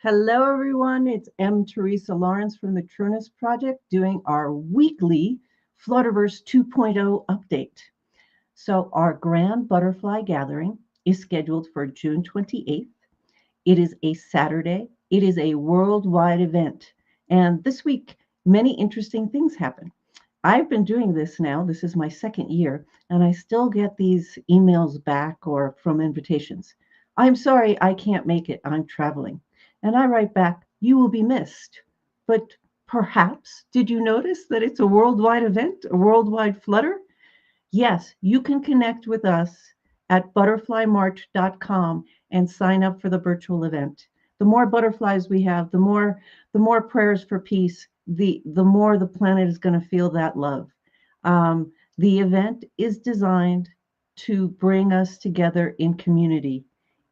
Hello, everyone. It's M. Teresa Lawrence from the Trueness Project doing our weekly Flutterverse 2.0 update. So, our Grand Butterfly Gathering is scheduled for June 28th. It is a Saturday, it is a worldwide event. And this week, many interesting things happen. I've been doing this now, this is my second year, and I still get these emails back or from invitations. I'm sorry, I can't make it. I'm traveling. And I write back, you will be missed. But perhaps, did you notice that it's a worldwide event, a worldwide flutter? Yes, you can connect with us at butterflymarch.com and sign up for the virtual event. The more butterflies we have, the more prayers for peace, the more the planet is going to feel that love. The event is designed to bring us together in community,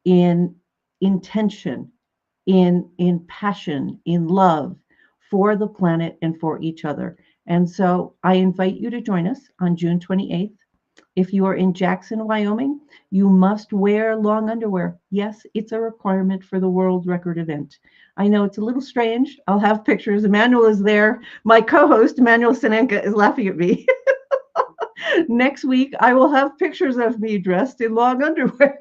in intention, in passion, in love for the planet and for each other. And so I invite you to join us on June 28th. If you are in Jackson, Wyoming, you must wear long underwear. Yes, it's a requirement for the world record event. I know it's a little strange. I'll have pictures. Emmanuel is there. My co-host, Emmanuel Sinenka, is laughing at me. Next week, I will have pictures of me dressed in long underwear.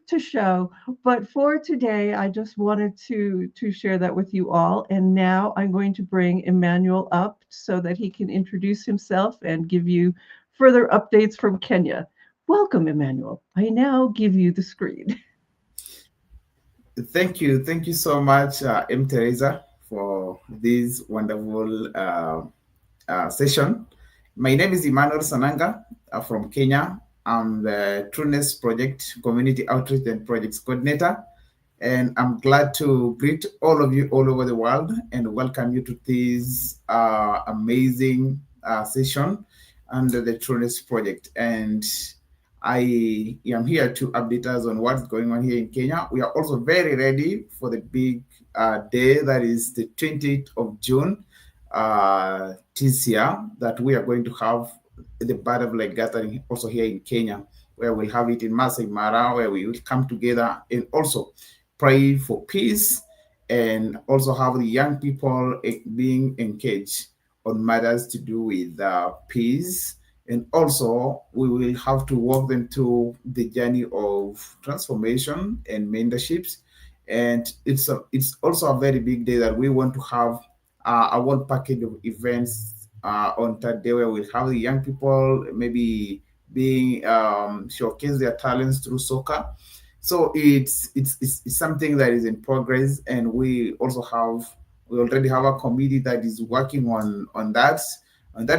To show. But for today, I just wanted to share that with you all. And now I'm going to bring Emmanuel up so that he can introduce himself and give you further updates from Kenya. Welcome, Emmanuel. I now give you the screen. Thank you. Thank you so much, M. Teresa, for this wonderful session. My name is Emmanuel Sananga from Kenya. I'm the Trueness Project Community Outreach and Projects Coordinator. And I'm glad to greet all of you all over the world and welcome you to this amazing session under the Trueness Project. And I am here to update us on what's going on here in Kenya. We are also very ready for the big day that is the 20th of June this year, that we are going to have the Butterfly Gathering also here in Kenya, where we'll have it in Masai Mara, where we will come together and also pray for peace and also have the young people being engaged on matters to do with peace. And also, we will have to walk them through the journey of transformation and mentorships. And it's also a very big day that we want to have a whole package of events on that day, where we'll have the young people maybe being showcase their talents through soccer. So it's something that is in progress, and we already have a committee that is working on that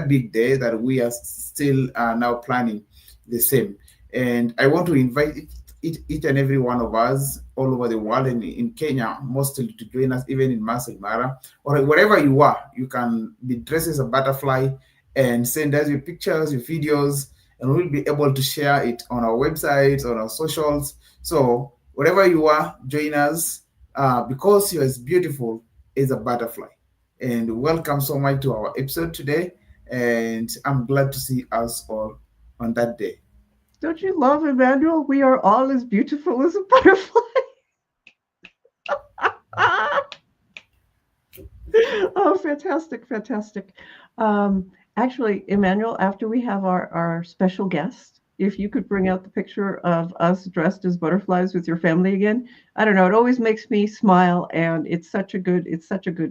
big day that we are still now planning the same. And I want to invite each and every one of us all over the world, and in Kenya mostly, to join us even in Masai Mara or wherever you are. You can be dressed as a butterfly and send us your pictures, your videos, and we'll be able to share it on our websites, on our socials. So wherever you are, join us because you're as beautiful as a butterfly. And welcome so much to our episode today. And I'm glad to see us all on that day. Don't you love Emmanuel? We are all as beautiful as a butterfly. Oh, fantastic, fantastic. Actually, Emmanuel, after we have our special guest, if you could bring out the picture of us dressed as butterflies with your family again. I don't know, it always makes me smile, and it's such a good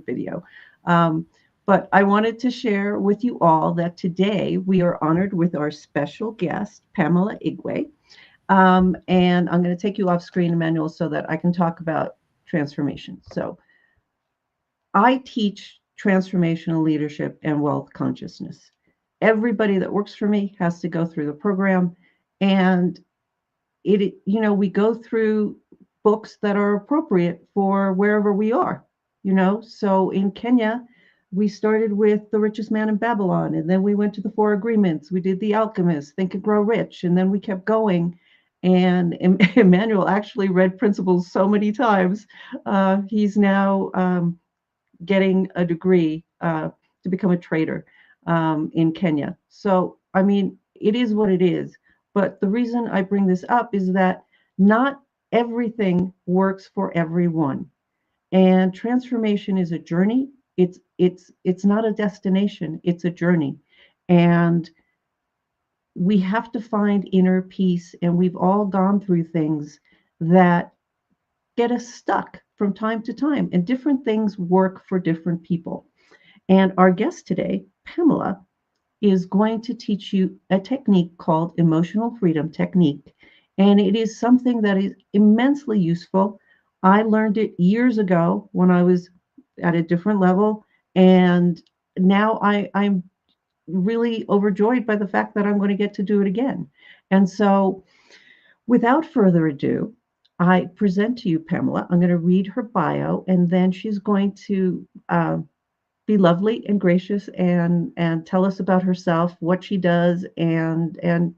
video. But I wanted to share with you all that today we are honored with our special guest, Pamela Igwe. And I'm going to take you off screen, Emmanuel, so that I can talk about transformation. So I teach transformational leadership and wealth consciousness. Everybody that works for me has to go through the program, and we go through books that are appropriate for wherever we are. So in Kenya, we started with The Richest Man in Babylon, and then we went to the Four Agreements. We did The Alchemist, Think and Grow Rich, and then we kept going. And Emmanuel actually read Principles so many times. He's now getting a degree to become a trader in Kenya. So, I mean, it is what it is. But the reason I bring this up is that not everything works for everyone. And transformation is a journey. It's not a destination, it's a journey. And we have to find inner peace, and we've all gone through things that get us stuck from time to time, and different things work for different people. And our guest today, Pamela, is going to teach you a technique called emotional freedom technique. And it is something that is immensely useful. I learned it years ago when I was at a different level. And now I'm really overjoyed by the fact that I'm going to get to do it again. And so, without further ado, I present to you Pamela. I'm going to read her bio, and then she's going to be lovely and gracious and tell us about herself, what she does, and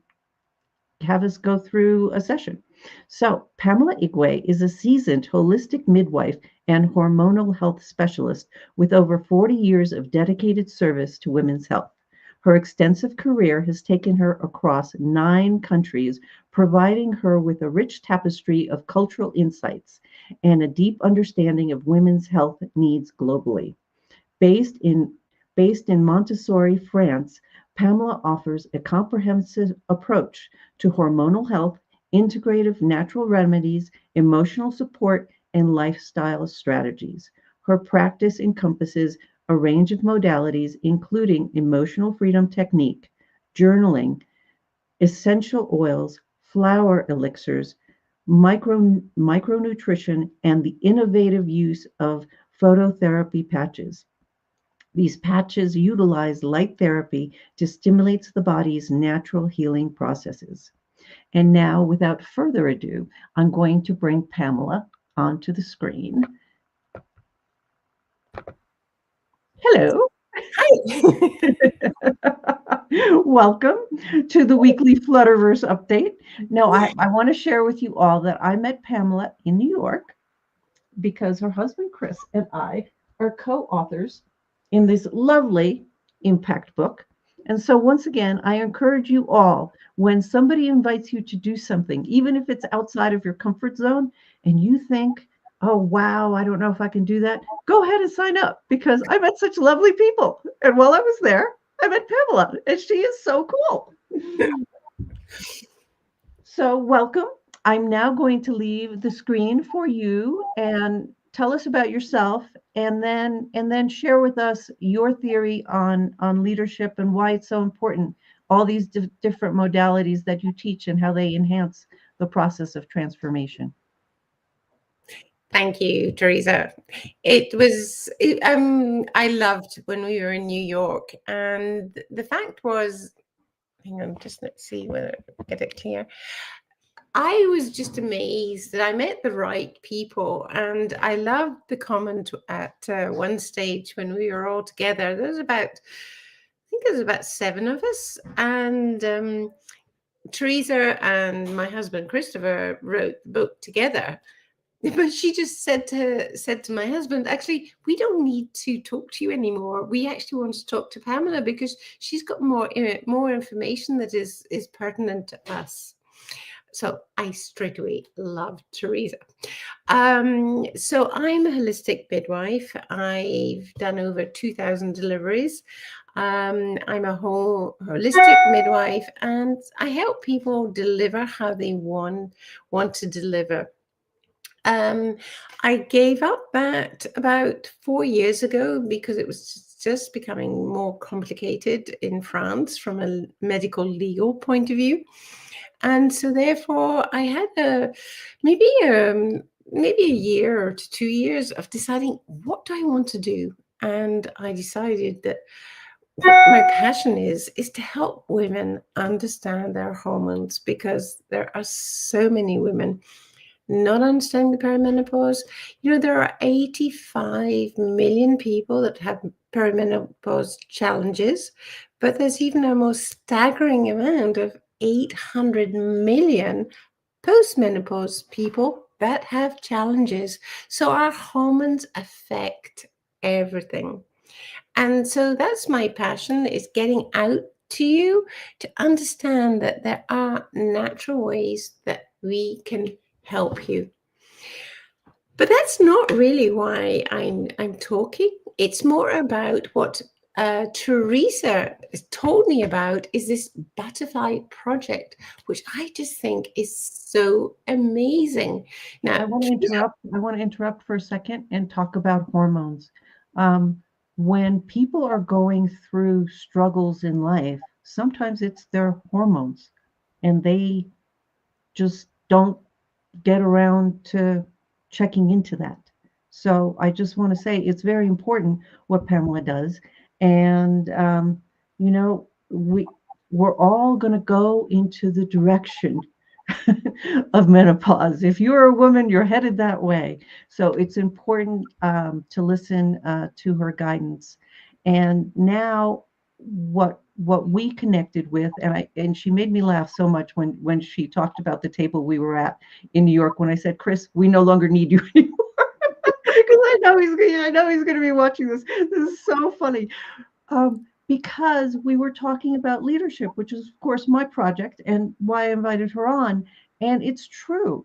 have us go through a session. So, Pamela Igwe is a seasoned holistic midwife and hormonal health specialist with over 40 years of dedicated service to women's health. Her extensive career has taken her across 9 countries, providing her with a rich tapestry of cultural insights and a deep understanding of women's health needs globally. Based in based in Montessori, France, Pamela offers a comprehensive approach to hormonal health, integrative natural remedies, emotional support, and lifestyle strategies. Her practice encompasses a range of modalities, including emotional freedom technique, journaling, essential oils, flower elixirs, micronutrition, and the innovative use of phototherapy patches. These patches utilize light therapy to stimulate the body's natural healing processes. And now, without further ado, I'm going to bring Pamela onto the screen. Hello. Hi. Welcome to the weekly Flutterverse update. Now, I want to share with you all that I met Pamela in New York because her husband Chris and I are co-authors in this lovely impact book. And so, once again, I encourage you all, when somebody invites you to do something, even if it's outside of your comfort zone, and you think, oh, wow, I don't know if I can do that, go ahead and sign up, because I met such lovely people. And while I was there, I met Pamela, and she is so cool. So, welcome. I'm now going to leave the screen for you and tell us about yourself, and then share with us your theory on leadership and why it's so important, all these different modalities that you teach and how they enhance the process of transformation. Thank you, Teresa. I loved when we were in New York, and the fact was, hang on, just let's see whether I get it clear. I was just amazed that I met the right people, and I loved the comment at one stage when we were all together. There was about, I think there was about 7 of us, and Teresa and my husband Christopher wrote the book together. But she just said to my husband, actually, we don't need to talk to you anymore. We actually want to talk to Pamela because she's got more information that is pertinent to us. So I straight away loved Teresa. So I'm a holistic midwife. I've done over 2,000 deliveries. I'm a whole holistic midwife, and I help people deliver how they want to deliver. I gave up that about 4 years ago because it was just becoming more complicated in France from a medical legal point of view. And so therefore I had maybe a year to 2 years of deciding, what do I want to do? And I decided that what my passion is to help women understand their hormones, because there are so many women not understanding the perimenopause. There are 85 million people that have perimenopause challenges, but there's even a most staggering amount of 800 million postmenopause people that have challenges. So our hormones affect everything. And so that's my passion, is getting out to you to understand that there are natural ways that we can help you. But that's not really why I'm talking. It's more about what Teresa has told me about is this butterfly project, which I just think is so amazing. Now, I want to interrupt for a second and talk about hormones. When people are going through struggles in life, sometimes it's their hormones, and they just don't get around to checking into that. So I just want to say it's very important what Pamela does, and we're all going to go into the direction of menopause. If you're a woman, you're headed that way. So it's important to listen to her guidance. And now, what we connected with, and she made me laugh so much when she talked about the table we were at in New York. When I said, "Chris, we no longer need you anymore," because I know he's going to be watching this. This is so funny. Because we were talking about leadership, which is, of course, my project and why I invited her on. And it's true.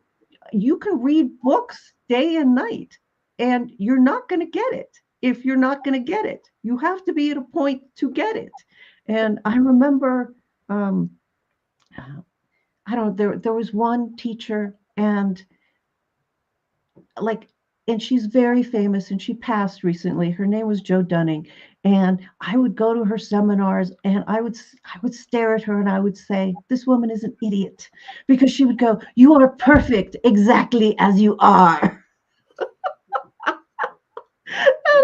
You can read books day and night, and you're not going to get it if you're not going to get it. You have to be at a point to get it. And I remember, there was one teacher, and she's very famous, and she passed recently. Her name was Jo Dunning, and I would go to her seminars, and I would stare at her, and I would say, "This woman is an idiot," because she would go, "You are perfect exactly as you are." And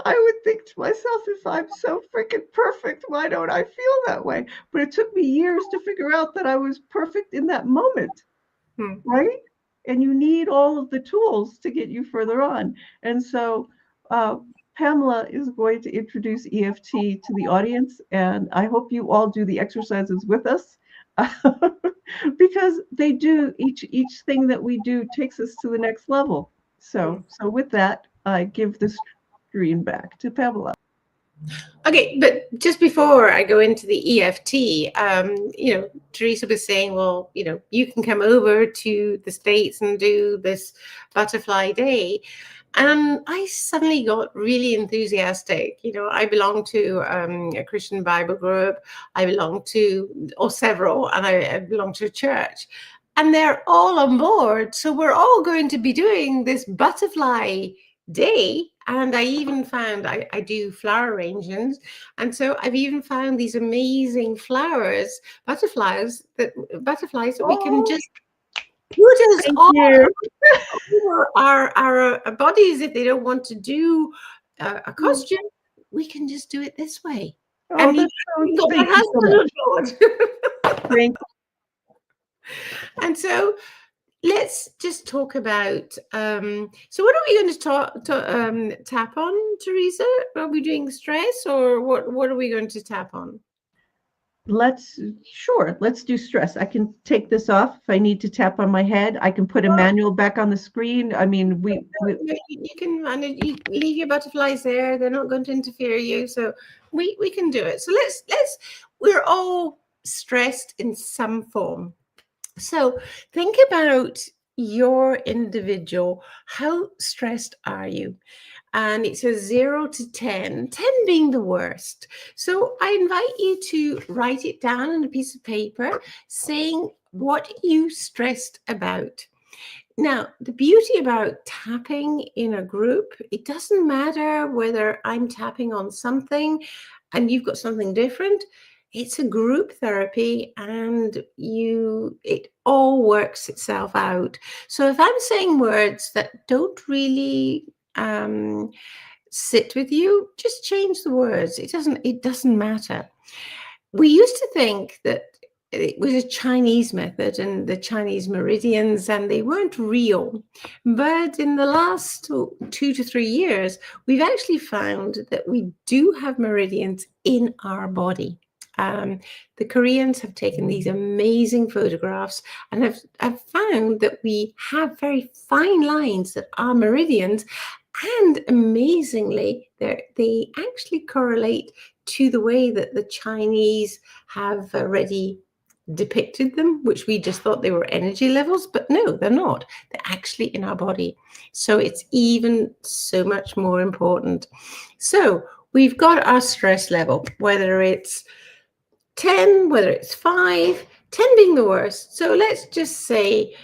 I would think to myself, if I'm so freaking perfect, why don't I feel that way? But it took me years to figure out that I was perfect in that moment, right? And you need all of the tools to get you further on. And so Pamela is going to introduce EFT to the audience, and I hope you all do the exercises with us, because they do, each thing that we do takes us to the next level. So with that, I give the screen back to Pamela. Okay, but just before I go into the EFT, Teresa was saying, well, you can come over to the States and do this butterfly day. And I suddenly got really enthusiastic. I belong to a Christian Bible group. I belong to, or several, and I belong to a church. And they're all on board. So we're all going to be doing this butterfly day. And I even found I do flower arrangements, and so I've even found these amazing butterflies that we can just put us all over our bodies. If they don't want to do a costume, we can just do it this way. And and so let's just talk about, so what are we going to tap on, Teresa? Are we doing stress, or what are we going to tap on? Let's do stress. I can take this off if I need to tap on my head. I can put a manual back on the screen. I mean, you can manage. You leave your butterflies there. They're not going to interfere you. So we can do it. So we're all stressed in some form. So think about your individual. How stressed are you? And it says 0 to 10, 10 being the worst. So I invite you to write it down on a piece of paper, saying what you stressed about. Now, the beauty about tapping in a group, it doesn't matter whether I'm tapping on something and you've got something different. It's a group therapy, and it all works itself out. So if I'm saying words that don't really sit with you, just change the words. It doesn't matter. We used to think that it was a Chinese method and the Chinese meridians, and they weren't real. But in the last 2 to 3 years, we've actually found that we do have meridians in our body. The Koreans have taken these amazing photographs and have found that we have very fine lines that are meridians, and amazingly, they actually correlate to the way that the Chinese have already depicted them, which we just thought they were energy levels, but no, they're not. They're actually in our body. So it's even so much more important. So we've got our stress level, whether it's 10, whether it's 5, 10 being the worst. So let's just say,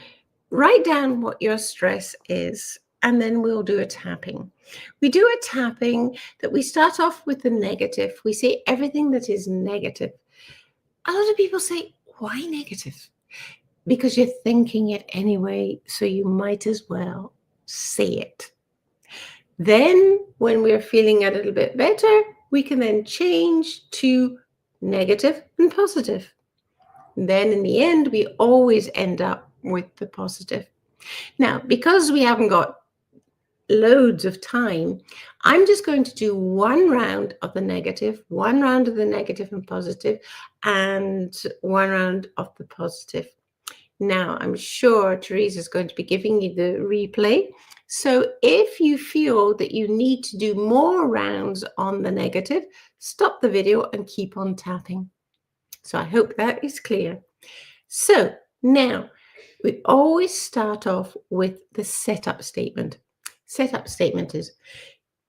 write down what your stress is, and then we'll do a tapping. We do a tapping that we start off with the negative. We say everything that is negative. A lot of people say, why negative? Because you're thinking it anyway, so you might as well say it. Then when we're feeling a little bit better, we can then change to negative and positive. Then in the end, we always end up with the positive. Now, because we haven't got loads of time, I'm just going to do one round of the negative, one round of the negative and positive, and one round of the positive. Now, I'm sure Teresa is going to be giving you the replay. So if you feel that you need to do more rounds on the negative, stop the video and keep on tapping. So I hope that is clear. So now we always start off with the setup statement. Setup statement is,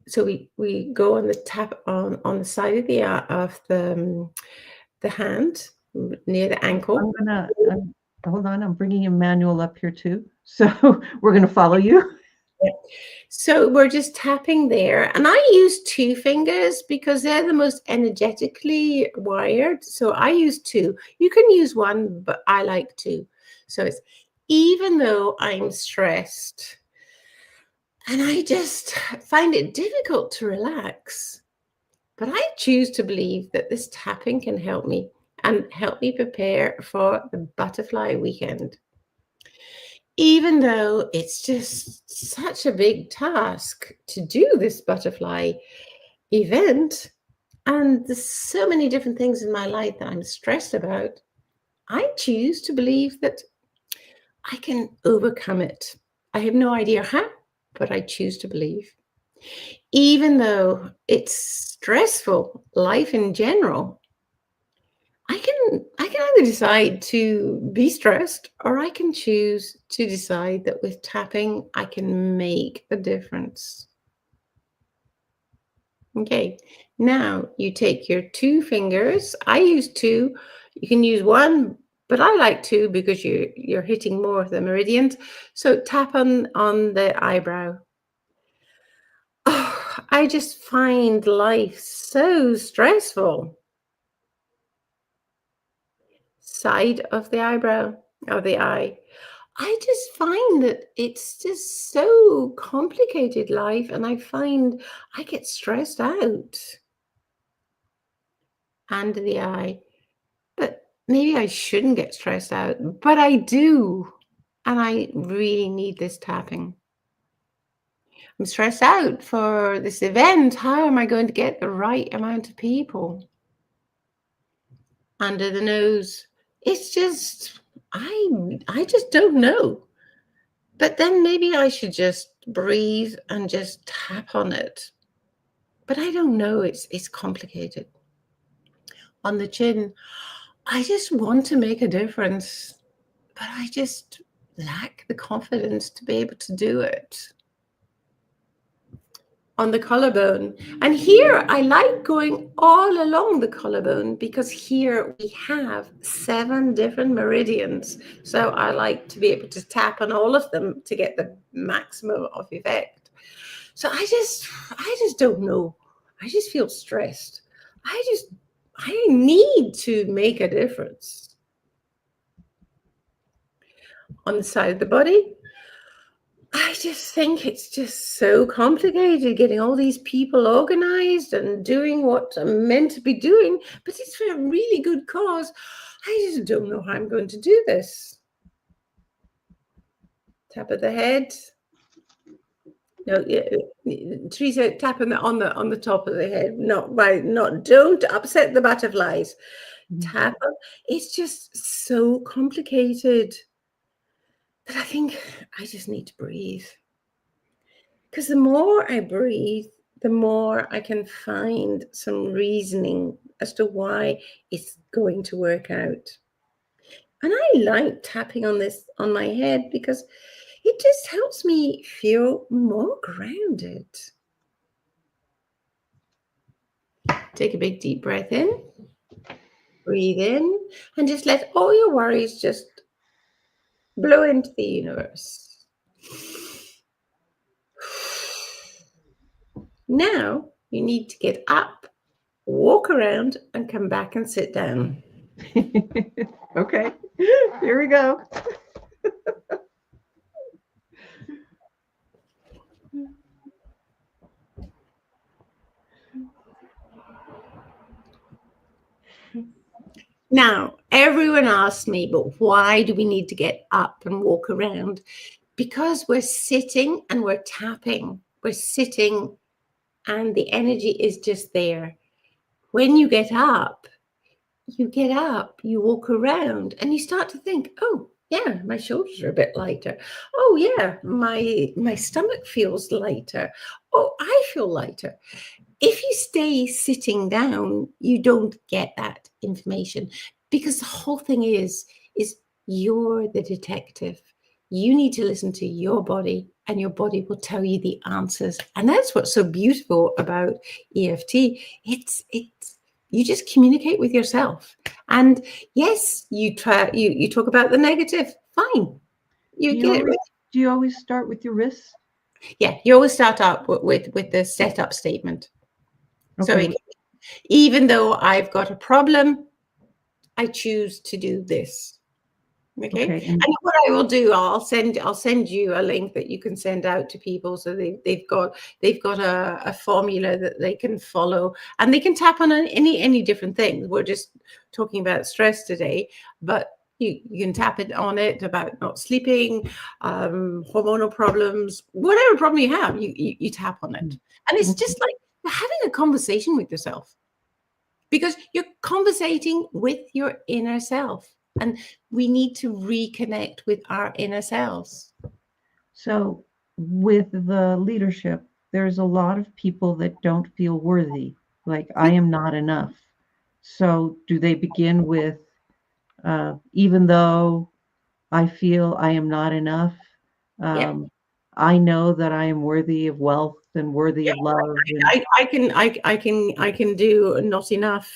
so we go on the tap on the side of the hand near the ankle. Hold on, I'm bringing Emmanuel up here too. So we're going to follow you. Yeah. So we're just tapping there. And I use 2 fingers because they're the most energetically wired. So I use 2. You can use 1, but I like 2. So it's, even though I'm stressed and I just find it difficult to relax, but I choose to believe that this tapping can help me and help me prepare for the butterfly weekend. Even though it's just such a big task to do this butterfly event, and there's so many different things in my life that I'm stressed about, I choose to believe that I can overcome it. I have no idea how, but I choose to believe. Even though it's stressful, life in general, I can either decide to be stressed, or I can choose to decide that with tapping, I can make a difference. Okay, now you take your 2 fingers. I use 2. You can use 1, but I like 2 because you're hitting more of the meridians. So tap on the eyebrow. Oh, I just find life so stressful. Side of the eyebrow, of the eye. I just find that it's just so complicated, life, and I find I get stressed out. Under the eye. But maybe I shouldn't get stressed out, but I do. And I really need this tapping. I'm stressed out for this event. How am I going to get the right amount of people? Under the nose. It's just, I just don't know. But then maybe I should just breathe and just tap on it. But I don't know. It's complicated. On the chin, I just want to make a difference, but I just lack the confidence to be able to do it. On the collarbone, and here I like going all along the collarbone because here we have 7 different meridians. So I like to be able to tap on all of them to get the maximum of effect. So I just don't know. I just feel stressed. I need to make a difference. On the side of the body, I just think it's just so complicated getting all these people organized and doing what I'm meant to be doing, but it's for a really good cause. I just don't know how I'm going to do this. Tap of the head. No, Teresa, tap on the top of the head. Don't upset the butterflies. Tap. It's just so complicated. But I think I just need to breathe. Because the more I breathe, the more I can find some reasoning as to why it's going to work out. And I like tapping on my head because it just helps me feel more grounded. Take a big deep breath in, breathe in, and just let all your worries just blow into the universe. Now you need to get up, walk around, and come back and sit down. Okay, here we go. Now, everyone asks me, but why do we need to get up and walk around? Because we're sitting and we're tapping. We're sitting and the energy is just there. When you get up, you walk around and you start to think, oh, yeah, my shoulders are a bit lighter. Oh, yeah, my stomach feels lighter. Oh, I feel lighter. If you stay sitting down, you don't get that information, because the whole thing is you're the detective. You need to listen to your body, and your body will tell you the answers. And that's what's so beautiful about EFT. It's you just communicate with yourself. And yes, you talk about the negative. Fine. You get it. Do you always start with your wrists? Yeah, you always start up with the setup statement. Okay. So even though I've got a problem, I choose to do this. Okay. And what I will do, I'll send you a link that you can send out to people, so they've got a formula that they can follow, and they can tap on any different things. We're just talking about stress today, but you can tap on it about not sleeping, hormonal problems, whatever problem you have, you tap on it. And it's just like having a conversation with yourself, because you're conversating with your inner self. And we need to reconnect with our inner selves. So with the leadership, there's a lot of people that don't feel worthy, like I am not enough. So do they begin with, even though I feel I am not enough, I know that I am worthy of wealth and worthy of love. I can do not enough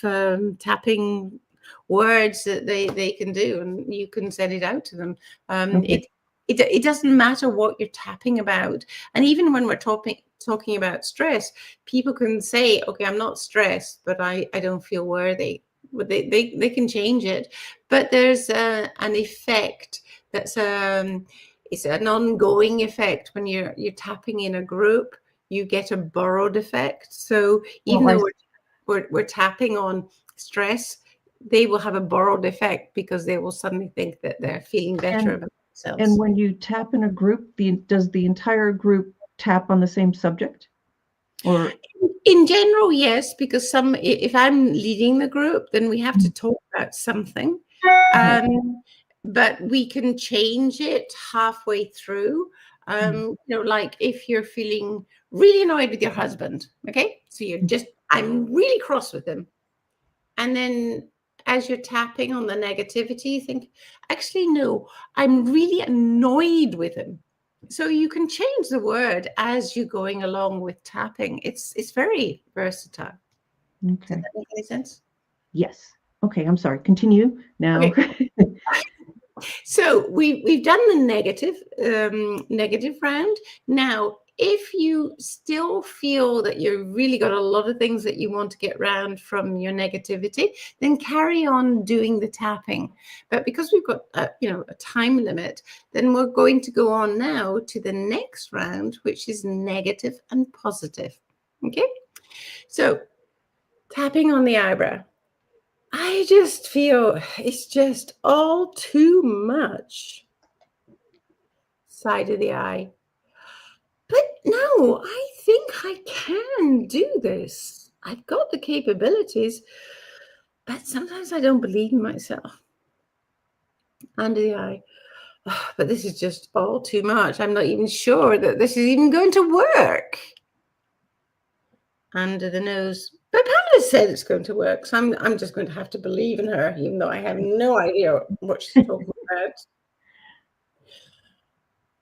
tapping words that they can do, and you can send it out to them. It doesn't matter what you're tapping about. And even when we're talking about stress, people can say, okay, I'm not stressed, but I don't feel worthy. But they can change it. But there's an effect that's it's an ongoing effect. When you're tapping in a group, you get a borrowed effect. So even though we're tapping on stress, they will have a borrowed effect, because they will suddenly think that they're feeling better about themselves. And when you tap in a group, does the entire group tap on the same subject? Or in general, yes, because if I'm leading the group, then we have to talk about something. But we can change it halfway through. Like if you're feeling really annoyed with your husband, okay? So I'm really cross with him. And then as you're tapping on the negativity, you think, actually, no, I'm really annoyed with him. So you can change the word as you're going along with tapping. It's very versatile. Okay. Does that make any sense? Yes. Okay, I'm sorry. Continue now. Okay. So we've done the negative round. Now, if you still feel that you've really got a lot of things that you want to get round from your negativity, then carry on doing the tapping. But because we've got a time limit, then we're going to go on now to the next round, which is negative and positive. Okay, so tapping on the eyebrow. I just feel it's just all too much. Side of the eye. But no, I think I can do this. I've got the capabilities, but sometimes I don't believe in myself. Under the eye. Oh, but this is just all too much. I'm not even sure that this is even going to work. Under the nose. But Pamela, said it's going to work, so I'm just going to have to believe in her, even though I have no idea what she's talking about.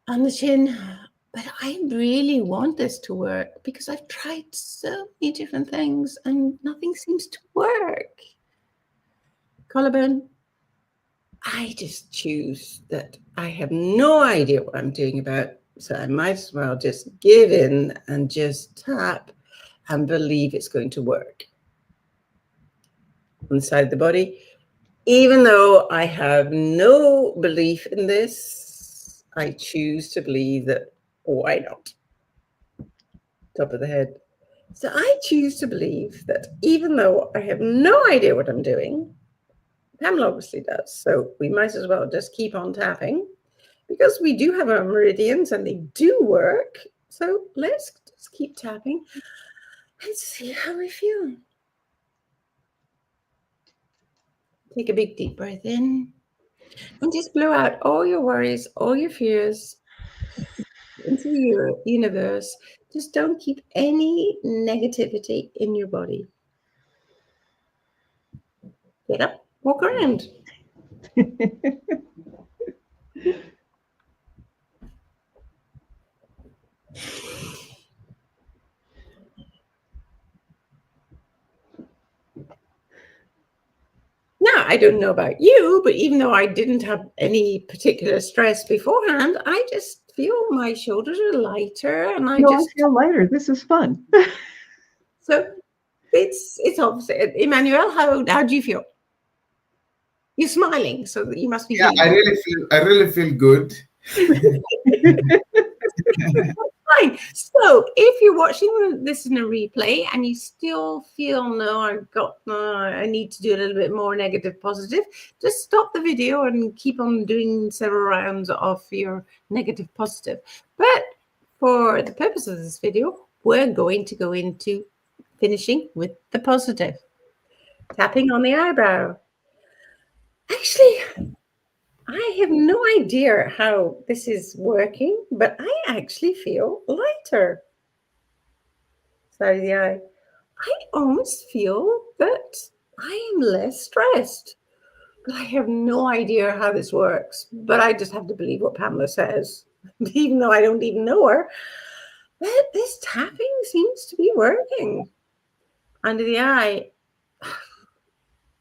On the chin. But I really want this to work because I've tried so many different things and nothing seems to work. Collarbone. I just choose that I have no idea what I'm doing about, so I might as well just give in and just tap and believe it's going to work. On the side of the body, even though I have no belief in this, I choose to believe that, why not? Top of the head. So I choose to believe that even though I have no idea what I'm doing, Pamela obviously does, so we might as well just keep on tapping because we do have our meridians and they do work. So let's just keep tapping and see how we feel. Take a big deep breath in and just blow out all your worries, all your fears into the universe. Just don't keep any negativity in your body. Get up, walk around. Now, I don't know about you, but even though I didn't have any particular stress beforehand, I just feel my shoulders are lighter, and I feel lighter. This is fun. So it's obviously. Emmanuel, how do you feel? You're smiling, so you must be. Yeah, I really feel good. Fine. So if you're watching this in a replay and you still feel I need to do a little bit more negative positive, just stop the video and keep on doing several rounds of your negative positive. But for the purpose of this video, we're going to go into finishing with the positive. Tapping on the eyebrow. Actually, I have no idea how this is working, but I actually feel lighter. Side of the eye. I almost feel that I am less stressed. But I have no idea how this works. But I just have to believe what Pamela says, even though I don't even know her. But this tapping seems to be working. Under the eye.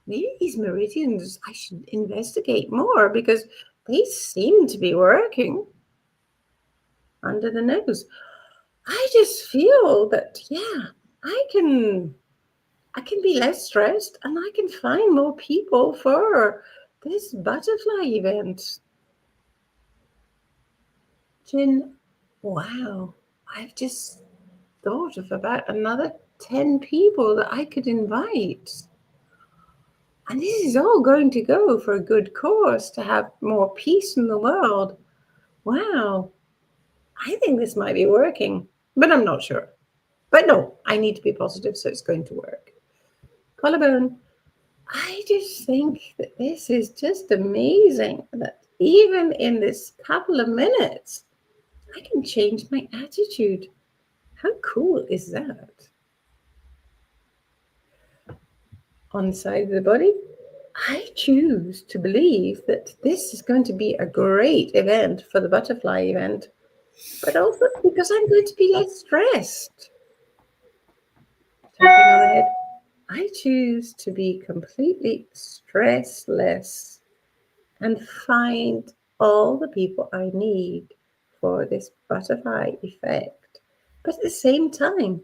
Maybe these meridians, I should investigate more because they seem to be working. Under the nose. I just feel that, yeah, I can be less stressed and I can find more people for this butterfly event. Chin, wow, I've just thought of about another 10 people that I could invite. And this is all going to go for a good cause to have more peace in the world. Wow. I think this might be working, but I'm not sure. But no, I need to be positive, so it's going to work. Collarbone. I just think that this is just amazing that even in this couple of minutes, I can change my attitude. How cool is that? On the side of the body, I choose to believe that this is going to be a great event for the butterfly event, but also because I'm going to be less stressed. Tapping on the head, I choose to be completely stressless and find all the people I need for this butterfly effect, but at the same time,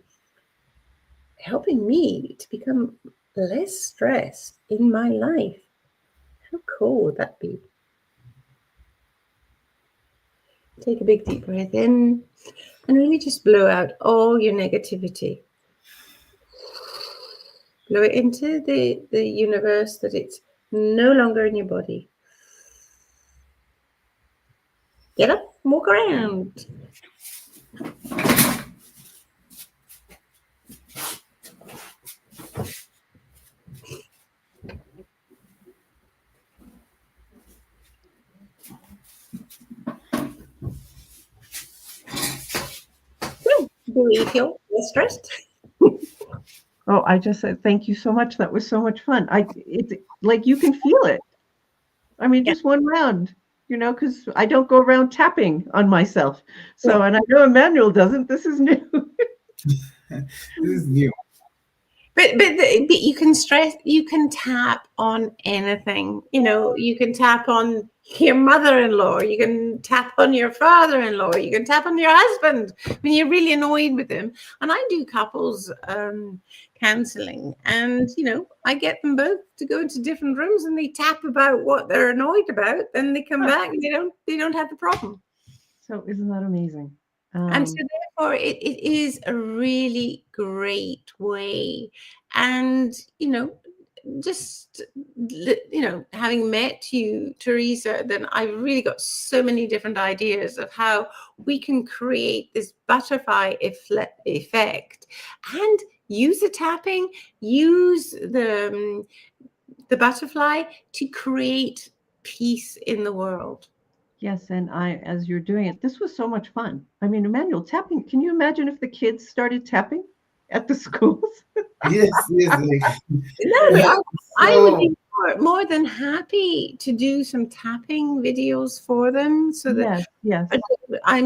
helping me to become less stressed in my life. How cool would that be? Take a big deep breath in and really just blow out all your negativity. Blow it into the universe that it's no longer in your body. Get up, walk around. So, do you feel less stressed? Oh, I just said thank you so much. That was so much fun. It's like you can feel it. I mean, Yeah. just one round, because I don't go around tapping on myself. So, Yeah. and I know Emmanuel doesn't. This is new. This is new. But you can tap on anything. You can tap on your mother-in-law, you can tap on your father-in-law, you can tap on your husband when you're really annoyed with them. And I do couples counseling, and I get them both to go into different rooms and they tap about what they're annoyed about, then they come back and they don't have the problem. So isn't that amazing? And so therefore it is a really great way. And just having met you, Teresa, then I've really got so many different ideas of how we can create this butterfly effect and use the tapping, use the butterfly to create peace in the world. Yes, and as you're doing it, this was so much fun. I mean, Emmanuel, tapping, can you imagine if the kids started tapping at the schools? Yes, yes. No, I would be more than happy to do some tapping videos for them, so that Yes. I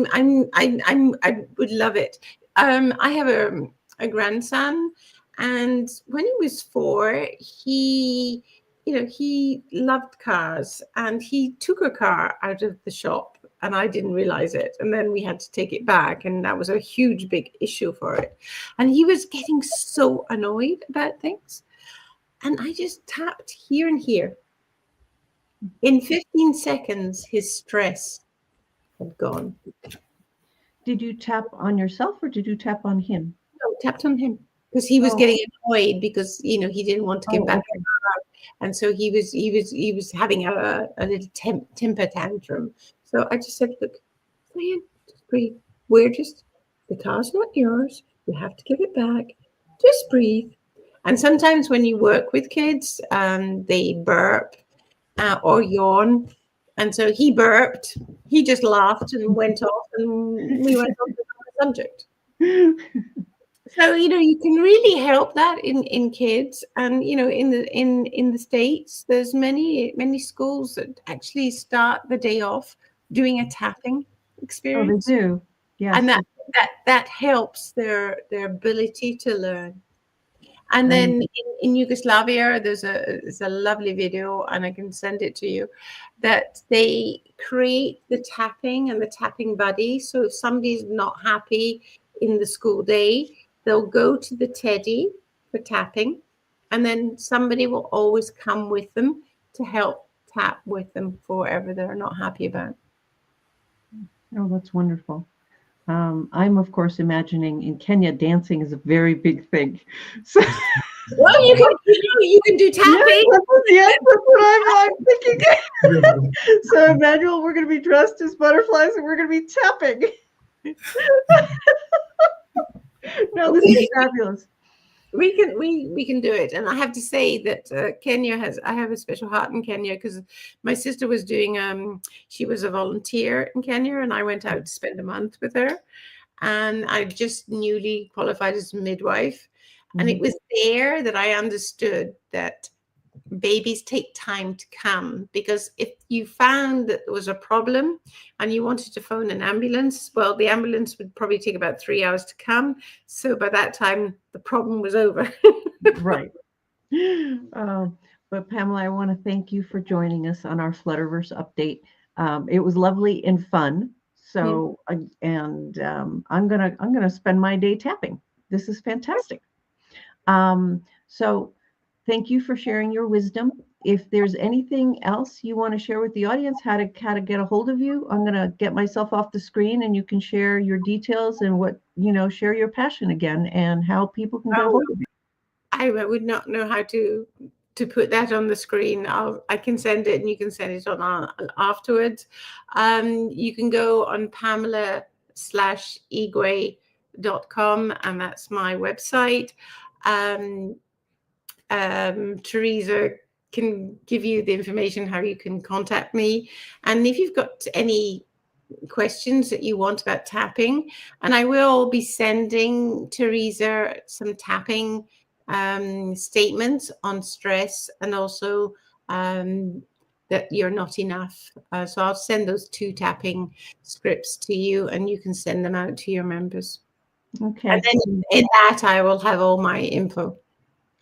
would love it. I have a grandson, and when he was 4, he loved cars, and he took a car out of the shop, and I didn't realize it. And then we had to take it back, and that was a huge, big issue for it. And he was getting so annoyed about things. And I just tapped here and here. In 15 seconds, his stress had gone. Did you tap on yourself or did you tap on him? No, tapped on him because he was getting annoyed because he didn't want to give back the car, and so he was having a little temper tantrum. So I just said, "Look, Ryan, just breathe. The car's not yours. You have to give it back. Just breathe." And sometimes when you work with kids, they burp or yawn. And so he burped, he just laughed and went off, and we went on to the subject. So, you can really help that in kids. And, in the States, there's many schools that actually start the day off doing a tapping experience. Oh, they do. Yes. And that helps their ability to learn. And then in Yugoslavia, there's a lovely video, and I can send it to you, that they create the tapping and the tapping buddy. So if somebody's not happy in the school day, they'll go to the teddy for tapping, and then somebody will always come with them to help tap with them for whatever they're not happy about. Oh, that's wonderful. I'm, of course, imagining in Kenya, dancing is a very big thing. So, well, you can do tapping. Yes, that's what I'm thinking. So, Emmanuel, we're going to be dressed as butterflies, and we're going to be tapping. No, this is fabulous. We can do it. And I have to say that Kenya I have a special heart in Kenya, because my sister was doing she was a volunteer in Kenya, and I went out to spend a month with her, and I just newly qualified as a midwife. And it was there that I understood that babies take time to come, because if you found that there was a problem and you wanted to phone an ambulance, well, the ambulance would probably take about 3 hours to come. So by that time, the problem was over. Right. But Pamela, I want to thank you for joining us on our Flutterverse update. It was lovely and fun. So, I'm gonna spend my day tapping. This is fantastic. So thank you for sharing your wisdom. If there's anything else you want to share with the audience, how to get a hold of you, I'm going to get myself off the screen, and you can share your details and share your passion again and how people can get a hold of you. I would not know how to put that on the screen. I can send it, and you can send it on afterwards. You can go on Pamela/Igwe.com, and that's my website. Teresa can give you the information how you can contact me. And if you've got any questions that you want about tapping, and I will be sending Teresa some tapping statements on stress, and also that you're not enough. So I'll send those 2 tapping scripts to you, and you can send them out to your members. Okay. And then in that, I will have all my info.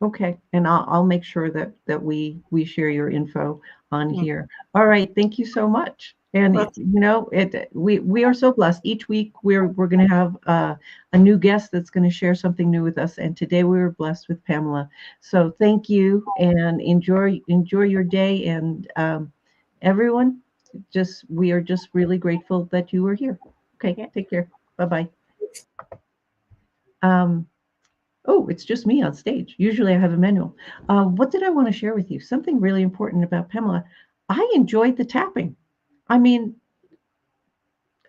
Okay, and I'll make sure that we share your info on Yeah. here. All right, thank you so much. And Well, we are so blessed. Each week we're going to have a new guest that's going to share something new with us. And today we were blessed with Pamela. So thank you, and enjoy your day. And everyone, we are just really grateful that you were here. Okay, Yeah. take care. Bye bye. Oh, it's just me on stage. Usually I have a manual. What did I want to share with you? Something really important about Pamela. I enjoyed the tapping. I mean,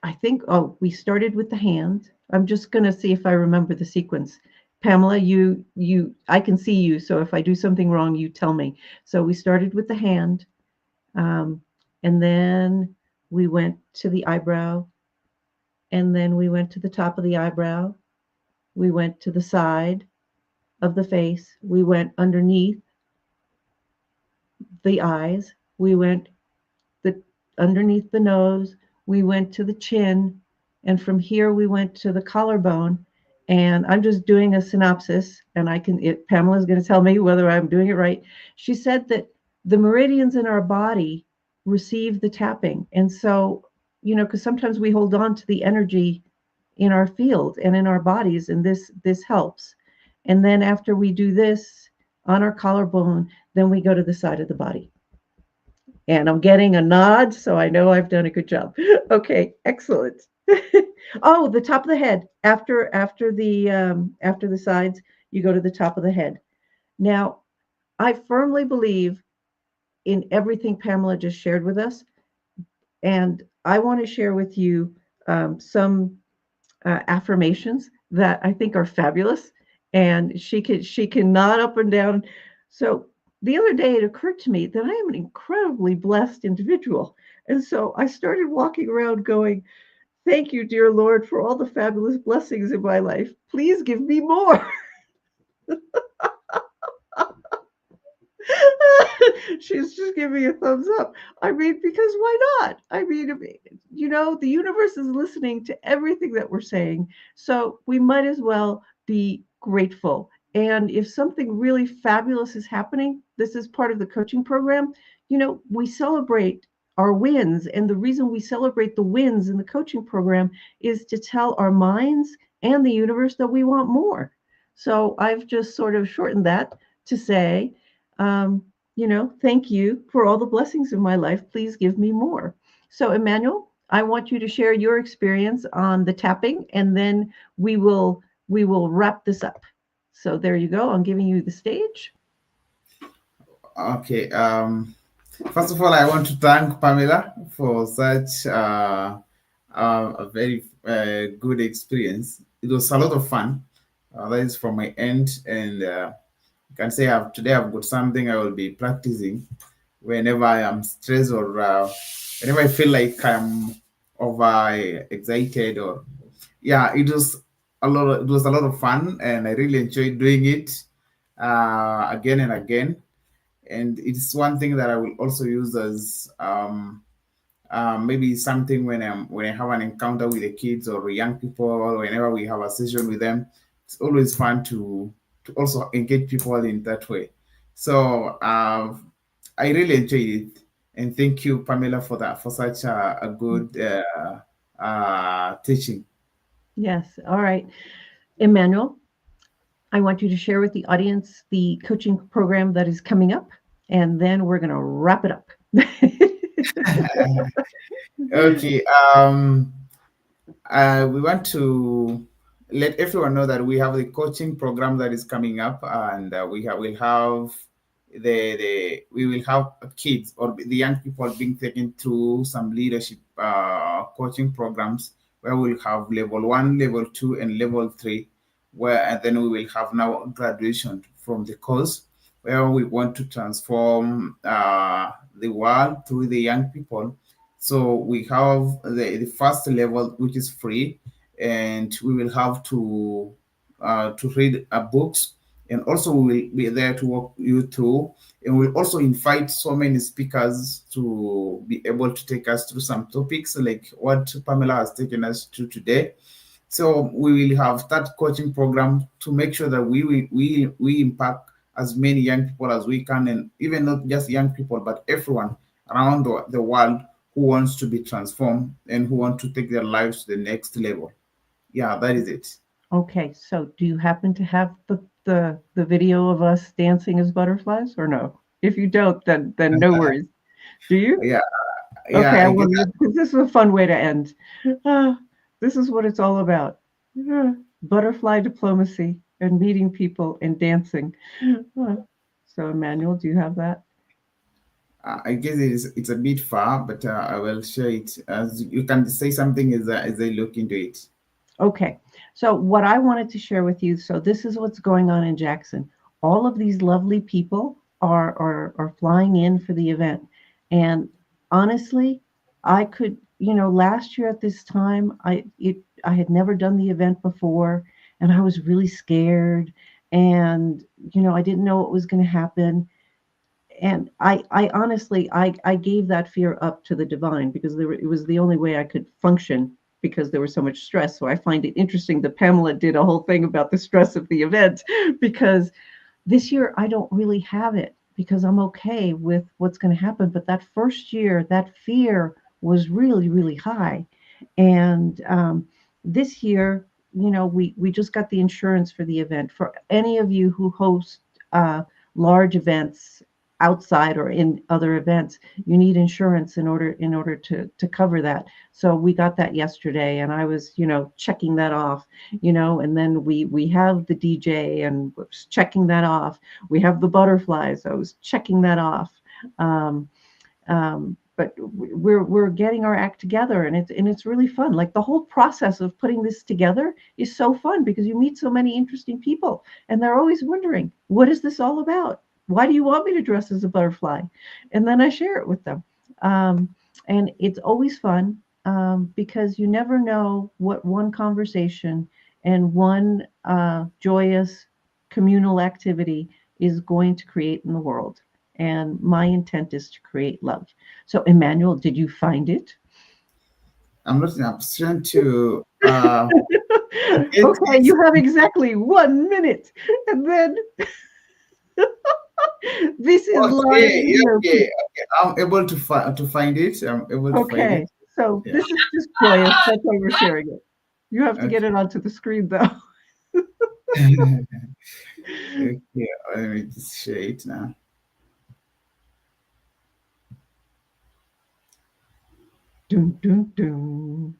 I think, we started with the hand. I'm just going to see if I remember the sequence. Pamela, I can see you. So if I do something wrong, you tell me. So we started with the hand. And then we went to the eyebrow. And then we went to the top of the eyebrow. We went to the side of the face. We went underneath the eyes. We went underneath the nose. We went to the chin. And from here, we went to the collarbone. And I'm just doing a synopsis, and Pamela's going to tell me whether I'm doing it right. She said that the meridians in our body receive the tapping. And so, because sometimes we hold on to the energy in our field and in our bodies, and this helps. And then after we do this on our collarbone, then we go to the side of the body. And I'm getting a nod, so I know I've done a good job. Okay, excellent. Oh, the top of the head. After the sides, you go to the top of the head. Now, I firmly believe in everything Pamela just shared with us, and I want to share with you some affirmations that I think are fabulous, and she can nod up and down. So the other day it occurred to me that I am an incredibly blessed individual, and so I started walking around going, "Thank you, dear Lord, for all the fabulous blessings in my life. Please give me more." She's just giving me a thumbs up. I mean, because why not? I mean, the universe is listening to everything that we're saying. So we might as well be grateful. And if something really fabulous is happening, this is part of the coaching program, we celebrate our wins. And the reason we celebrate the wins in the coaching program is to tell our minds and the universe that we want more. So I've just sort of shortened that to say, thank you for all the blessings in my life. Please give me more. So, Emmanuel, I want you to share your experience on the tapping, and then we will wrap this up. So there you go. I'm giving you the stage. Okay. First of all, I want to thank Pamela for such a very good experience. It was a lot of fun. That is from my end, and I can say today I've got something I will be practicing whenever I am stressed, or whenever I feel like I'm over excited, or it was a lot of fun, and I really enjoyed doing it again and again. And it's one thing that I will also use as maybe something when I have an encounter with the kids or young people, or whenever we have a session with them. It's always fun to also engage people in that way. So I really enjoyed it, and thank you, Pamela, for such a good teaching. Yes. All right. Emmanuel, I want you to share with the audience the coaching program that is coming up, and then we're going to wrap it up. Okay. We want to let everyone know that we have the coaching program that is coming up, and we will have kids or the young people being taken through some leadership coaching programs, where we'll have level 1, level 2, and level 3, and then we will have now graduation from the course, where we want to transform the world through the young people. So we have the first level, which is free, and we will have to read books And also we'll be there to walk you through. And we'll also invite so many speakers to be able to take us through some topics like what Pamela has taken us to today. So we will have that coaching program to make sure that we impact as many young people as we can, and even not just young people, but everyone around the world who wants to be transformed and who want to take their lives to the next level. Yeah, that is it. Okay, so do you happen to have the video of us dancing as butterflies or no? If you don't, then no worries. Do you? Yeah, yeah, Okay, I I guess. wanted because this is a fun way to end. This is what it's all about. Butterfly diplomacy and meeting people and dancing. So, Emmanuel, do you have that? I guess it's a bit far, but I will share it. As you can say something as I look into it. Okay, so what I wanted to share with you, so this is what's going on in Jackson. All of these lovely people are flying in for the event. And honestly, I could, last year at this time, I had never done the event before, and I was really scared, and I didn't know what was going to happen. And I honestly, I gave that fear up to the divine because it was the only way I could function because there was so much stress. So I find it interesting that Pamela did a whole thing about the stress of the event because this year I don't really have it because I'm okay with what's going to happen. But that first year, that fear was really, really high. And this year, we just got the insurance for the event. For any of you who host large events outside or in other events, you need insurance in order to cover that. So we got that yesterday, and I was checking that off, and then we have the DJ and was checking that off. We have the butterflies. I was checking that off. But we're getting our act together, and it's really fun. Like the whole process of putting this together is so fun because you meet so many interesting people, and they're always wondering, what is this all about? Why do you want me to dress as a butterfly? And then I share it with them. And it's always fun because you never know what one conversation and one joyous communal activity is going to create in the world. And my intent is to create love. So, Emmanuel, did you find it? I'm not in a position to Okay, you have exactly 1 minute. And then this is live okay, video. okay. I'm able to find it. I'm able to find Okay, it. so Yeah. this is just joyous. That's why we're sharing it. You have to Okay. get it onto the screen, though. Okay, let me just share it now. Dun, dun, dun.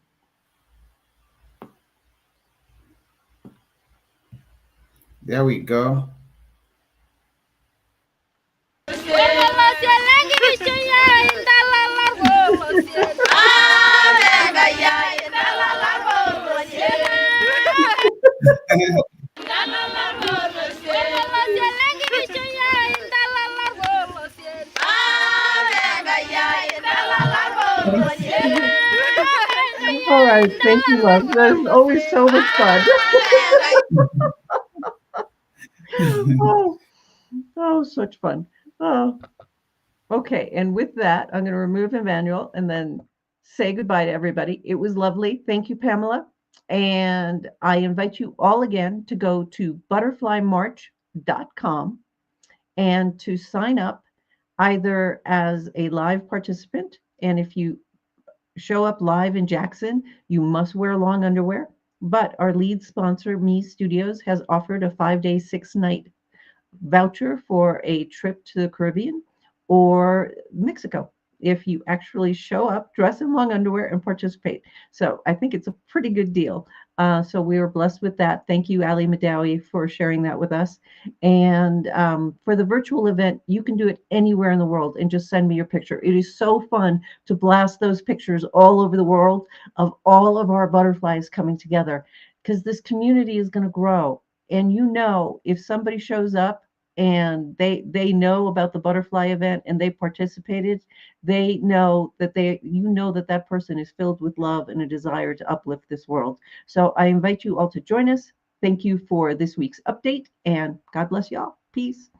There we go. All right, thank you, love. That's always so much fun. Oh, oh, such fun. Oh, okay. And with that, I'm going to remove Emmanuel and then say goodbye to everybody. It was lovely. Thank you, Pamela. And I invite you all again to go to butterflymarch.com and to sign up either as a live participant. And if you show up live in Jackson, you must wear long underwear. But our lead sponsor, Me Studios, has offered a 5-day, 6-night voucher for a trip to the Caribbean or Mexico if you actually show up, dress in long underwear, and participate. So I think it's a pretty good deal. So we were blessed with that. Thank you, Ali Madawi, for sharing that with us. And for the virtual event, you can do it anywhere in the world and just send me your picture. It is so fun to blast those pictures all over the world of all of our butterflies coming together because this community is going to grow. And if somebody shows up and they know about the butterfly event and they participated, they know that that person is filled with love and a desire to uplift this world. So I invite you all to join us. Thank you for this week's update, and God bless y'all. Peace.